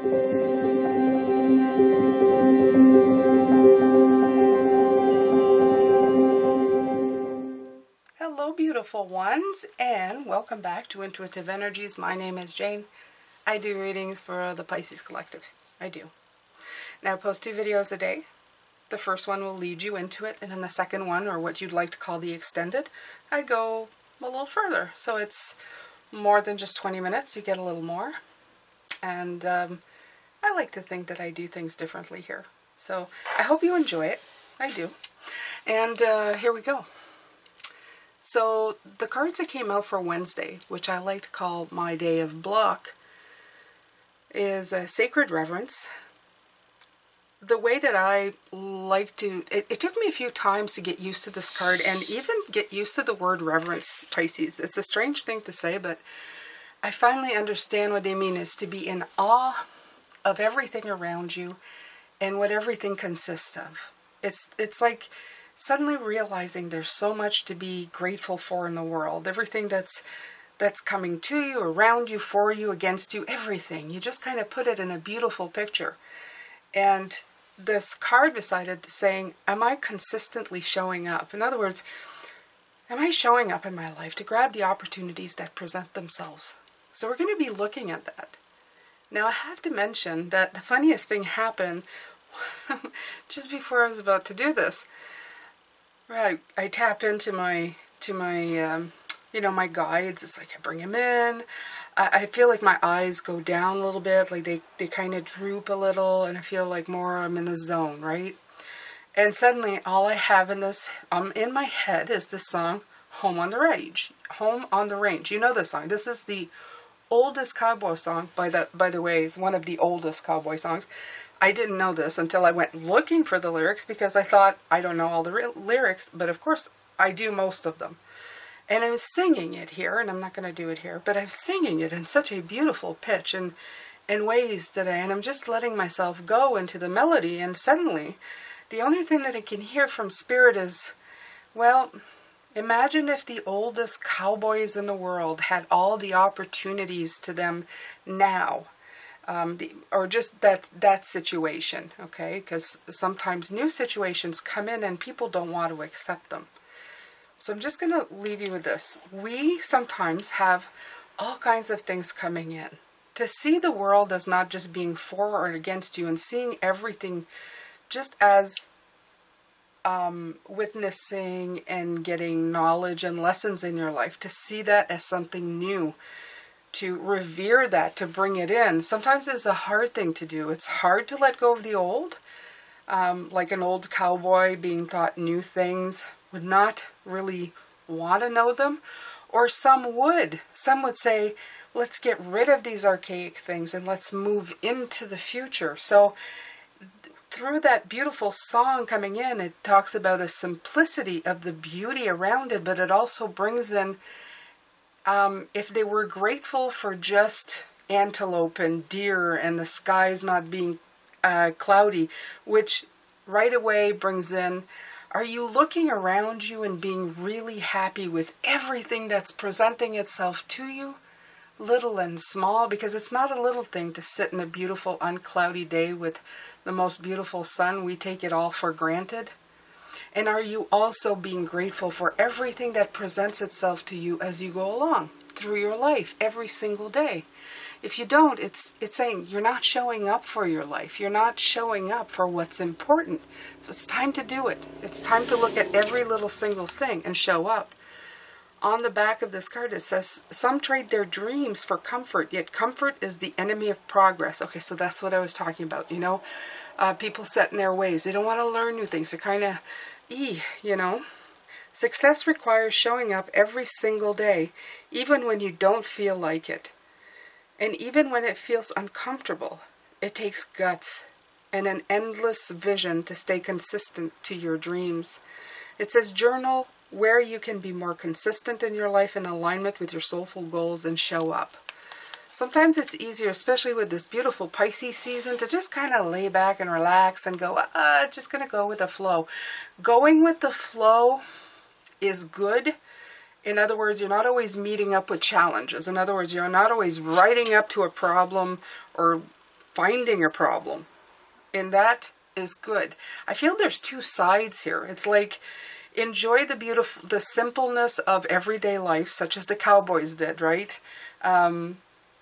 Hello beautiful ones, and welcome back to Intuitive Energies. My name is Jane. I do readings for the Pisces Collective. I do. Now I post 2 videos a day. The first one will lead you into it, and then the second one, or what you'd like to call the extended, I go a little further. So it's more than just 20 minutes, you get a little more. And I like to think that I do things differently here. So I hope you enjoy it. I do. And here we go. So the cards that came out for Wednesday, which I like to call my day of block, is a Sacred Reverence. The way that I like to, it took me a few times to get used to this card and even get used to the word reverence, Pisces. It's a strange thing to say, but I finally understand what they mean, is to be in awe of everything around you and what everything consists of. It's like suddenly realizing there's so much to be grateful for in the world. Everything that's coming to you, around you, for you, against you, everything. You just kind of put it in a beautiful picture. And this card decided saying, am I consistently showing up? In other words, am I showing up in my life to grab the opportunities that present themselves? So we're going to be looking at that. Now I have to mention that the funniest thing happened just before I was about to do this. Right, I tap into my you know, my guides. It's like I bring them in. I feel like my eyes go down a little bit, like they kind of droop a little, and I feel like more I'm in the zone, right? And suddenly all I have in this, in my head, is this song, Home on the Range. Home on the Range. You know this song. This is the oldest cowboy song, by the way. It's one of the oldest cowboy songs. I didn't know this until I went looking for the lyrics, because I thought I don't know all the lyrics, but of course I do most of them. And I'm singing it here, and I'm not going to do it here, but I'm singing it in such a beautiful pitch and in ways that and I'm just letting myself go into the melody, and suddenly the only thing that I can hear from Spirit is, well, imagine if the oldest cowboys in the world had all the opportunities to them now. Or just that situation, okay? Because sometimes new situations come in and people don't want to accept them. So I'm just going to leave you with this. We sometimes have all kinds of things coming in. To see the world as not just being for or against you, and seeing everything just as witnessing and getting knowledge and lessons in your life. To see that as something new. To revere that, to bring it in. Sometimes it's a hard thing to do. It's hard to let go of the old. Like an old cowboy being taught new things, would not really want to know them. Or some would. Some would say, let's get rid of these archaic things and let's move into the future. So through that beautiful song coming in, it talks about a simplicity of the beauty around it, but it also brings in, if they were grateful for just antelope and deer and the skies not being cloudy, which right away brings in, are you looking around you and being really happy with everything that's presenting itself to you? Little and small, because it's not a little thing to sit in a beautiful uncloudy day with the most beautiful sun. We take it all for granted. And are you also being grateful for everything that presents itself to you as you go along through your life every single day? If you don't, it's saying you're not showing up for your life. You're not showing up for what's important. So it's time to do it. It's time to look at every little single thing and show up. On the back of this card it says, some trade their dreams for comfort, yet comfort is the enemy of progress. Okay, so that's what I was talking about, you know. People set in their ways. They don't want to learn new things. They're kind of, you know. Success requires showing up every single day, even when you don't feel like it. And even when it feels uncomfortable. It takes guts and an endless vision to stay consistent to your dreams. It says journal where you can be more consistent in your life in alignment with your soulful goals and show up. Sometimes it's easier, especially with this beautiful Pisces season, to just kind of lay back and relax and go, just going to go with the flow. Going with the flow is good. In other words, you're not always meeting up with challenges. In other words, you're not always riding up to a problem or finding a problem. And that is good. I feel there's two sides here. It's like, enjoy the beautiful, the simpleness of everyday life, such as the cowboys did, right?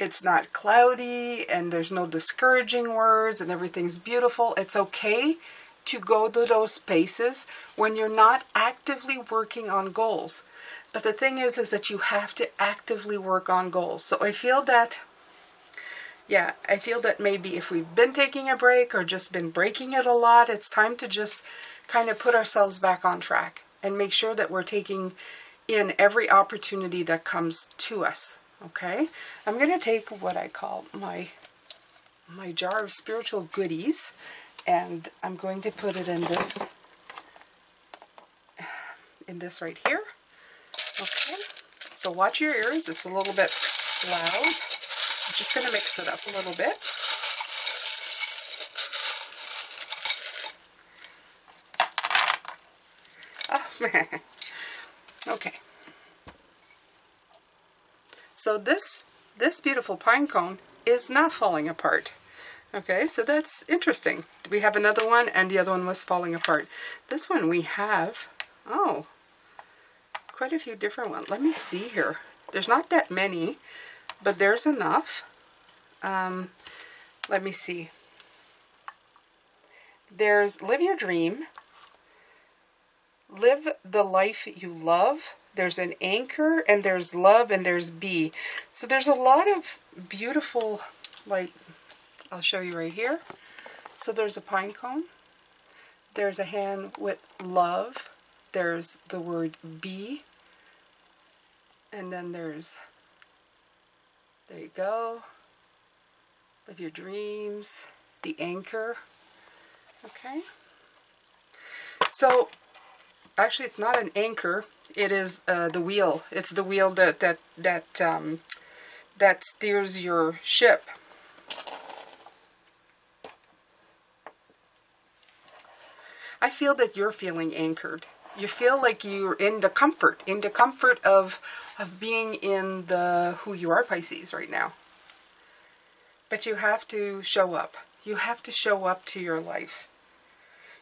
It's not cloudy and there's no discouraging words and everything's beautiful. It's okay to go to those spaces when you're not actively working on goals. But the thing is that you have to actively work on goals. So I feel that, yeah, I feel that maybe if we've been taking a break or just been breaking it a lot, it's time to just kind of put ourselves back on track and make sure that we're taking in every opportunity that comes to us. Okay, I'm going to take what I call my jar of spiritual goodies, and I'm going to put it in this right here. Okay, so watch your ears. It's a little bit loud. I'm just going to mix it up a little bit. Oh, okay. So this beautiful pine cone is not falling apart. Okay, so that's interesting. We have another one, and the other one was falling apart. This one we have, oh, quite a few different ones. Let me see here. There's not that many, but there's enough. Let me see. There's Live Your Dream, Live the Life You Love, there's an Anchor, and there's Love, and there's Be. So there's a lot of beautiful, like, I'll show you right here. So there's a pine cone, there's a hand with love, there's the word be, and then there's, there you go, Live Your Dreams, the Anchor. Okay, so actually it's not an anchor, it is the wheel. It's the wheel that steers your ship. I feel that you're feeling anchored. You feel like you're in the comfort of being in the who you are, Pisces, right now. But you have to show up. You have to show up to your life.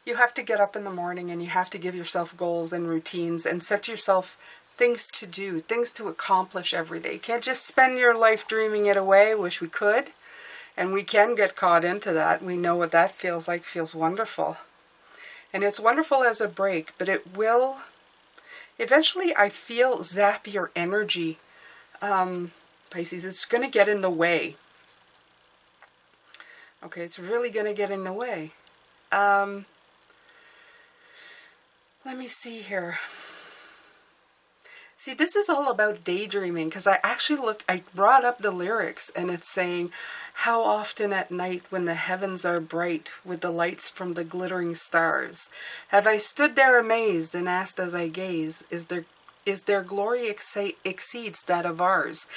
You have to get up in the morning and you have to give yourself goals and routines and set yourself things to do, things to accomplish every day. You can't just spend your life dreaming it away. Wish we could. And we can get caught into that. We know what that feels like. Feels wonderful. And it's wonderful as a break, but it will eventually, I feel, zap your energy. Pisces, it's going to get in the way. Okay, it's really going to get in the way. Let me see here. See, this is all about daydreaming, because I brought up the lyrics, and it's saying, how often at night when the heavens are bright with the lights from the glittering stars, have I stood there amazed and asked as I gaze, is their glory exceeds that of ours?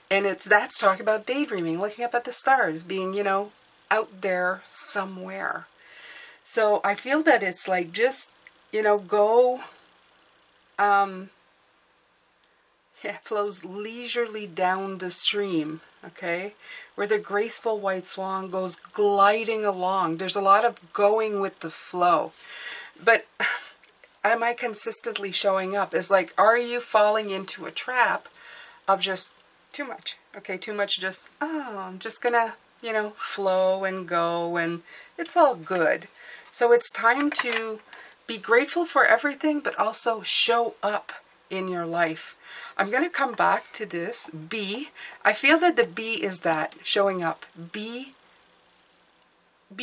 And that's talking about daydreaming, looking up at the stars, being, you know, out there somewhere. So I feel that it's like just, you know, go, flows leisurely down the stream, okay, where the graceful white swan goes gliding along. There's a lot of going with the flow. But am I consistently showing up? It's like, are you falling into a trap of just too much? Okay, too much just, oh, I'm just gonna, you know, flow and go, and it's all good. So it's time to be grateful for everything, but also show up in your life. I'm going to come back to this be. I feel that the be is that showing up. Be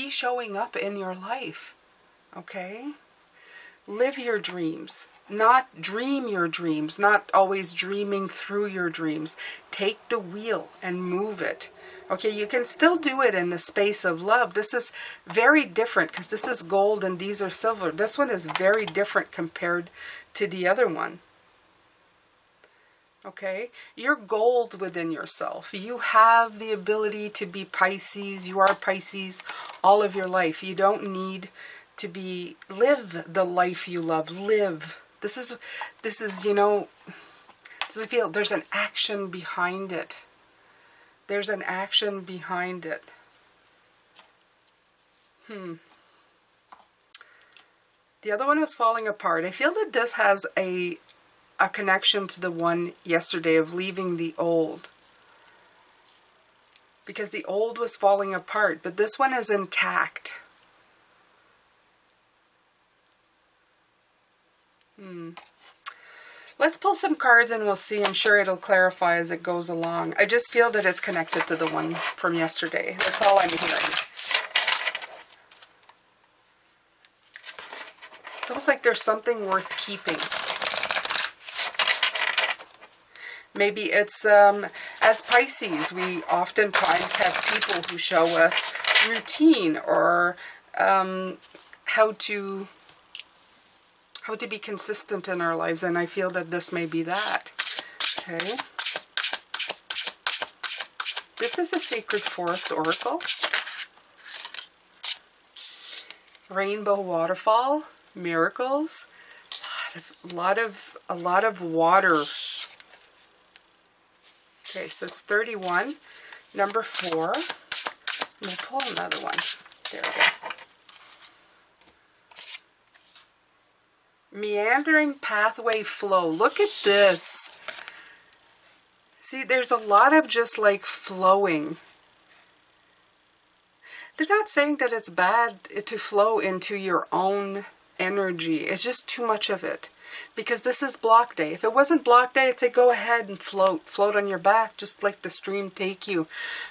showing up in your life. Okay? Live your dreams. Not dream your dreams. Not always dreaming through your dreams. Take the wheel and move it. Okay, you can still do it in the space of love. This is very different because this is gold and these are silver. This one is very different compared to the other one. Okay, you're gold within yourself. You have the ability to be Pisces. You are Pisces all of your life. You don't need to live the life you love. Live. This is, you know, does it feel there's an action behind it? There's an action behind it. The other one was falling apart. I feel that this has a connection to the one yesterday of leaving the old. Because the old was falling apart, but this one is intact. Let's pull some cards and we'll see. I'm sure it'll clarify as it goes along. I just feel that it's connected to the one from yesterday. That's all I'm hearing. It's almost like there's something worth keeping. Maybe it's, as Pisces, we oftentimes have people who show us routine or how to be consistent in our lives, and I feel that this may be that. Okay. This is a Sacred Forest Oracle. Rainbow Waterfall, Miracles, a lot of water. Okay, so it's 31, number 4. We'll pull another one. There we go. Meandering pathway flow. Look at this. See, there's a lot of just like flowing. They're not saying that it's bad to flow into your own energy. It's just too much of it. Because this is block day. If it wasn't block day, I'd say go ahead and float. Float on your back, just like the stream take you.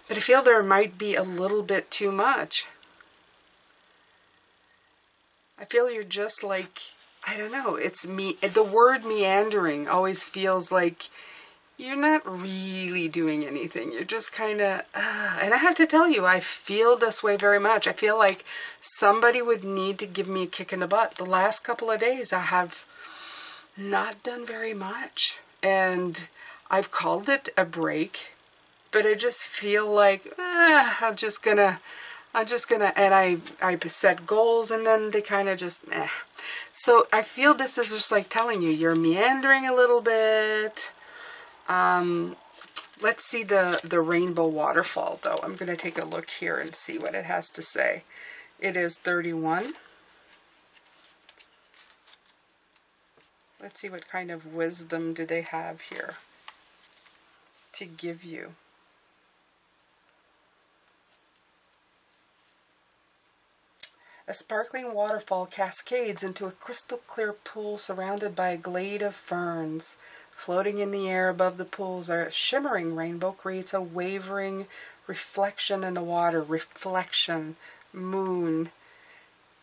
But I feel there might be a little bit too much. I feel you're just like, I don't know, it's me. The word meandering always feels like you're not really doing anything. You're just kind of, and I have to tell you, I feel this way very much. I feel like somebody would need to give me a kick in the butt. The last couple of days, I have not done very much, and I've called it a break, but I just feel like I'm just gonna, and I set goals, and then they kind of just So I feel this is just like telling you you're meandering a little bit. Let's see the rainbow waterfall though. I'm gonna take a look here and see what it has to say. It is 31. Let's see what kind of wisdom do they have here to give you. A sparkling waterfall cascades into a crystal clear pool surrounded by a glade of ferns. Floating in the air above the pools, a shimmering rainbow creates a wavering reflection in the water. Reflection, moon.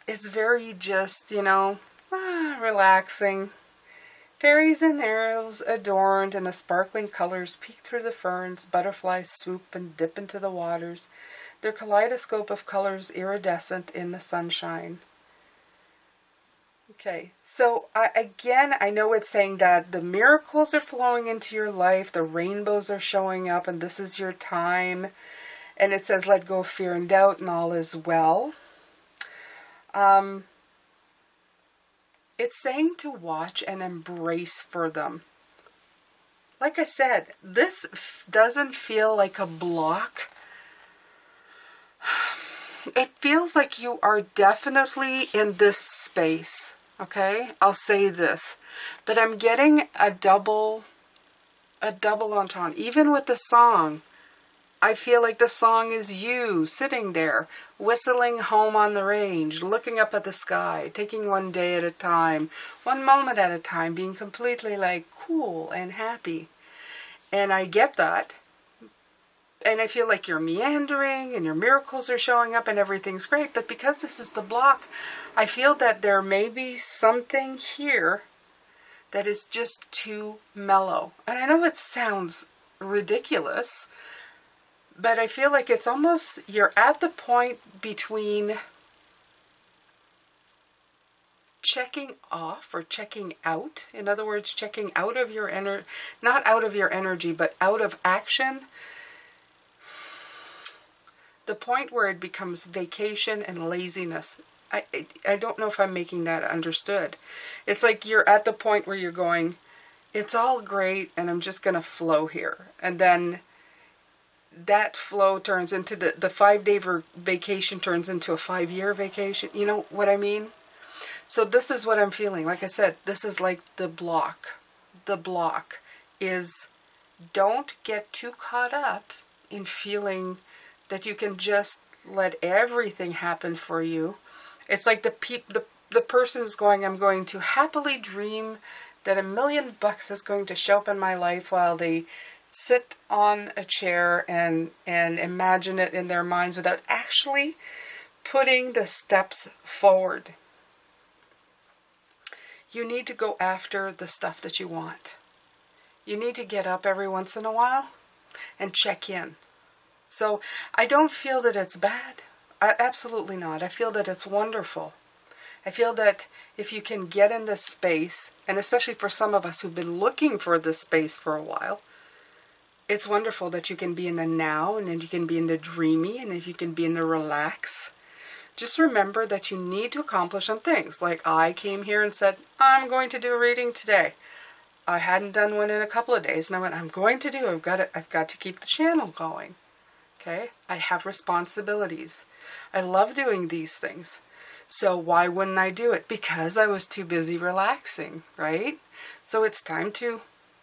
It's very just, you know, relaxing. Fairies and arrows adorned in the sparkling colors peek through the ferns. Butterflies swoop and dip into the waters, their kaleidoscope of colors iridescent in the sunshine. Okay, so again, I know it's saying that the miracles are flowing into your life, the rainbows are showing up, and this is your time. And it says, let go of fear and doubt, and all is well. It's saying to watch and embrace for them. Like I said, this doesn't feel like a block. It feels like you are definitely in this space. Okay, I'll say this, but I'm getting a double entendre. Even with the song, I feel like the song is you sitting there, whistling home on the range, looking up at the sky, taking one day at a time, one moment at a time, being completely like cool and happy. And I get that. And I feel like you're meandering and your miracles are showing up and everything's great. But because this is the block, I feel that there may be something here that is just too mellow. And I know it sounds ridiculous, but I feel like it's almost, you're at the point between checking off or checking out. In other words, checking out of your energy, not out of your energy, but out of action. The point where it becomes vacation and laziness. I don't know if I'm making that understood. It's like you're at the point where you're going, it's all great and I'm just going to flow here. And then that flow turns into the 5-day vacation turns into a 5-year vacation. You know what I mean? So this is what I'm feeling. Like I said, this is like the block. The block is, don't get too caught up in feeling that you can just let everything happen for you. It's like the person is going, I'm going to happily dream that $1 million is going to show up in my life, while they sit on a chair and imagine it in their minds without actually putting the steps forward. You need to go after the stuff that you want. You need to get up every once in a while and check in. So I don't feel that it's bad. Absolutely not. I feel that it's wonderful. I feel that if you can get in this space, and especially for some of us who've been looking for this space for a while, it's wonderful that you can be in the now, and then you can be in the dreamy, and if you can be in the relax. Just remember that you need to accomplish some things. Like I came here and said, I'm going to do a reading today. I hadn't done one in a couple of days, and I went, I'm going to do it. I've got to keep the channel going. Okay? I have responsibilities. I love doing these things. So why wouldn't I do it? Because I was too busy relaxing, right? So it's time to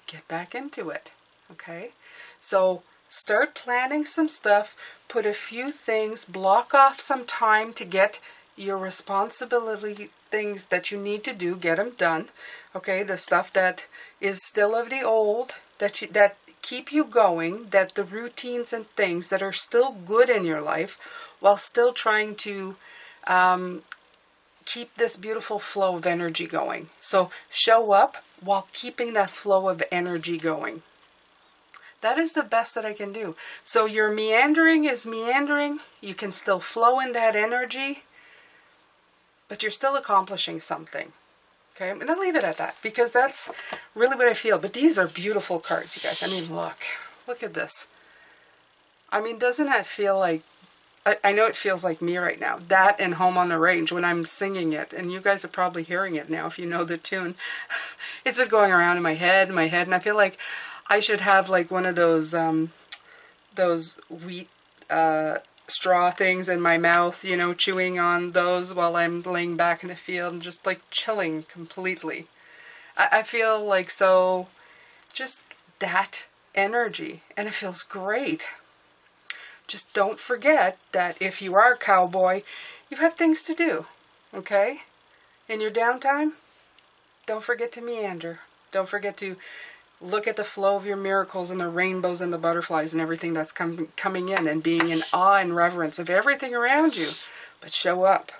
get back into it. Okay? So start planning some stuff, put a few things, block off some time to get your responsibility things that you need to do, get them done. Okay, the stuff that is still of the old, that keep you going, that the routines and things that are still good in your life, while still trying to keep this beautiful flow of energy going. So show up while keeping that flow of energy going. That is the best that I can do. So your meandering is meandering. You can still flow in that energy, but you're still accomplishing something. Okay, I'm going to leave it at that, because that's really what I feel. But these are beautiful cards, you guys. I mean, look at this. I mean, doesn't that feel like, I know it feels like me right now. That and Home on the Range when I'm singing it. And you guys are probably hearing it now if you know the tune. It's been going around in my head, and I feel like I should have like one of those wheat straw things in my mouth, you know, chewing on those while I'm laying back in the field and just like chilling completely. I feel like so, just that energy, and it feels great. Just don't forget that if you are a cowboy, you have things to do, okay? In your downtime, don't forget to meander. Don't forget to look at the flow of your miracles and the rainbows and the butterflies and everything that's coming in, and being in awe and reverence of everything around you. But show up.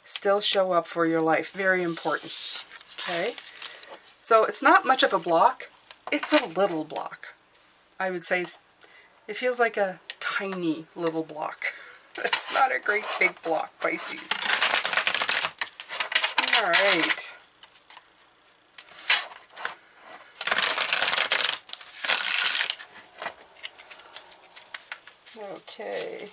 Still show up for your life. Very important. Okay? So it's not much of a block. It's a little block. I would say it feels like a tiny little block. It's not a great big block, Pisces. All right. Okay.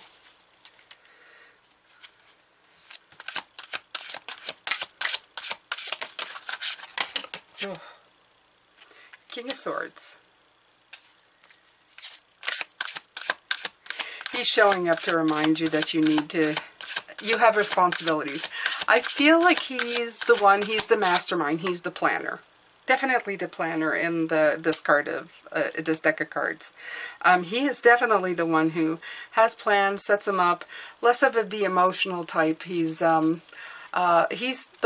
Oh. King of Swords. He's showing up to remind you that you have responsibilities. I feel like he's the one, he's the mastermind, he's the planner. Definitely the planner in this card of this deck of cards. He is definitely the one who has plans, sets them up. Less of the emotional type. He's the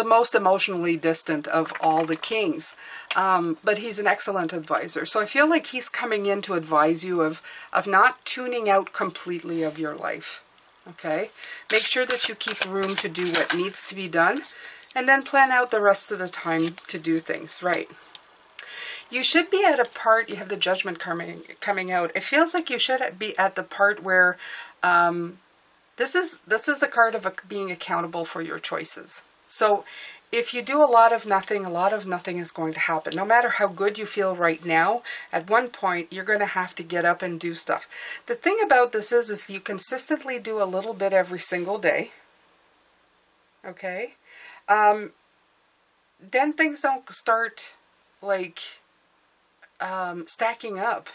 most emotionally distant of all the kings, but he's an excellent advisor. So I feel like he's coming in to advise you of not tuning out completely of your life. Okay, make sure that you keep room to do what needs to be done. And then plan out the rest of the time to do things right. You should be at a part, you have the Judgment coming out. It feels like you should be at the part where this is the card of being accountable for your choices. So if you do a lot of nothing is going to happen. No matter how good you feel right now, at one point you're going to have to get up and do stuff. The thing about this is if you consistently do a little bit every single day, okay, then things don't start like stacking up.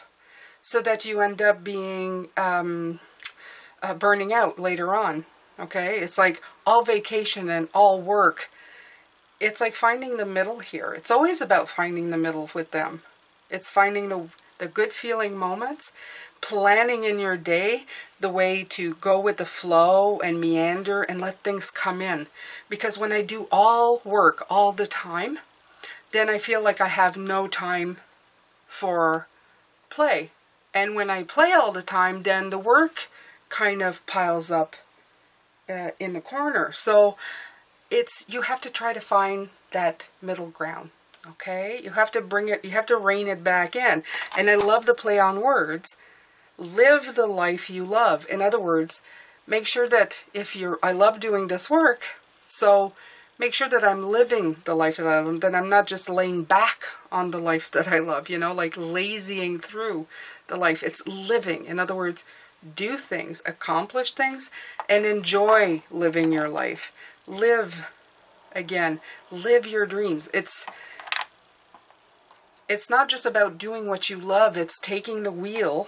so that you end up being burning out later on. Okay, it's like all vacation and all work. It's like finding the middle here. It's always about finding the middle with them. It's finding the good feeling moments, planning in your day the way to go with the flow and meander and let things come in. Because when I do all work all the time, then I feel like I have no time for play. And when I play all the time, then the work kind of piles up in the corner. So you have to try to find that middle ground. Okay, you have to bring it, you have to rein it back in. And I love the play on words. Live the life you love. In other words, make sure that I love doing this work, so make sure that I'm living the life that I love, that I'm not just laying back on the life that I love, you know, like lazying through the life. It's living. In other words, do things, accomplish things, and enjoy living your life. Live, again, live your dreams. It's not just about doing what you love, it's taking the wheel,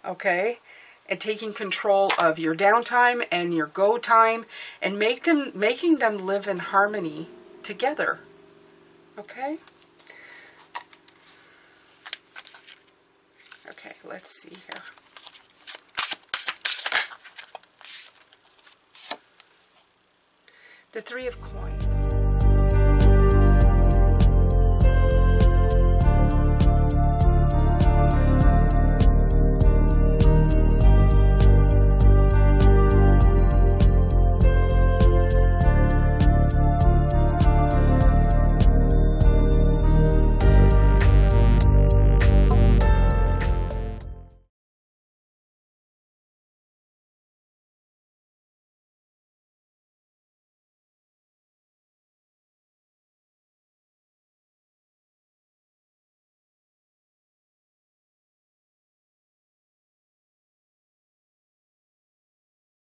okay, and taking control of your downtime and your go time, and making them live in harmony together, okay? Okay, let's see here. The Three of Coins.